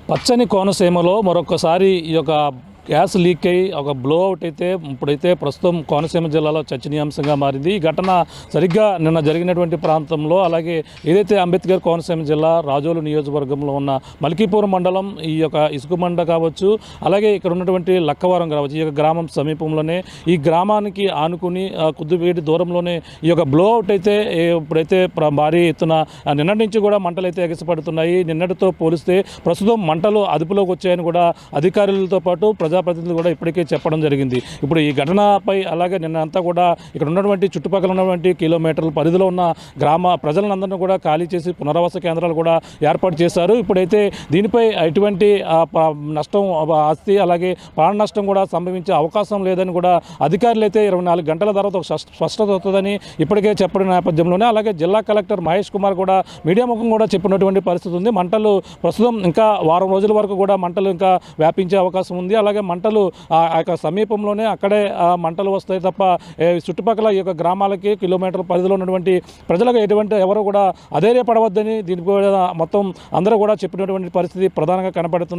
పచ్చని కోనసీమలో మరొకసారి ఈ యొక్క గ్యాస్ లీక్ అయ్యి ఒక బ్లో అవుట్ అయితే ఇప్పుడైతే ప్రస్తుతం కోనసీమ జిల్లాలో చర్చనీయాంశంగా మారింది. ఈ ఘటన సరిగ్గా నిన్న జరిగినటువంటి ప్రాంతంలో, అలాగే ఏదైతే అంబేద్కర్ కోనసీమ జిల్లా రాజోలు నియోజకవర్గంలో ఉన్న మల్కీపురం మండలం ఈ యొక్క ఇసుకమండ కావచ్చు, అలాగే ఇక్కడ ఉన్నటువంటి లక్కవరం కావచ్చు, ఈ యొక్క గ్రామం సమీపంలోనే ఈ గ్రామానికి ఆనుకుని కొద్దివేటి దూరంలోనే ఈ యొక్క బ్లో అవుట్ అయితే ఇప్పుడైతే భారీ ఎత్తున నిన్నటి నుంచి కూడా మంటలు అయితే ఎగసిపడుతున్నాయి. నిన్నటితో పోలిస్తే ప్రస్తుతం మంటలు అదుపులోకి వచ్చాయని కూడా అధికారులతో పాటు ప్రజాప్రతినిధులు కూడా ఇప్పటికే చెప్పడం జరిగింది. ఇప్పుడు ఈ ఘటనపై అలాగే నిన్నంతా కూడా ఇక్కడ ఉన్నటువంటి చుట్టుపక్కల ఉన్నటువంటి కిలోమీటర్ల పరిధిలో ఉన్న గ్రామ ప్రజలందరినీ కూడా ఖాళీ చేసి పునరావాస కేంద్రాలు కూడా ఏర్పాటు చేశారు. ఇప్పుడైతే దీనిపై ఎటువంటి నష్టం, ఆస్తి అలాగే ప్రాణ నష్టం కూడా సంభవించే అవకాశం లేదని కూడా అధికారులు అయితే 24 గంటల తర్వాత ఒక స్పష్టత అవుతుందని ఇప్పటికే చెప్పిన నేపథ్యంలోనే అలాగే జిల్లా కలెక్టర్ మహేష్ కుమార్ కూడా మీడియా ముఖం కూడా చెప్పినటువంటి పరిస్థితి ఉంది. మంటలు ప్రస్తుతం ఇంకా వారం రోజుల వరకు కూడా మంటలు ఇంకా వ్యాపించే అవకాశం ఉంది. అలాగే మంటలు ఆ యొక్క సమీపంలోనే అక్కడే మంటలు వస్తాయి తప్ప చుట్టుపక్కల ఈ యొక్క గ్రామాలకి కిలోమీటర్ల పరిధిలో ఉన్నటువంటి ప్రజలకు ఎవరు కూడా అధైర్యపడవద్దని దీని మొత్తం అందరూ కూడా చెప్పినటువంటి పరిస్థితి ప్రధానంగా కనపడుతుంది.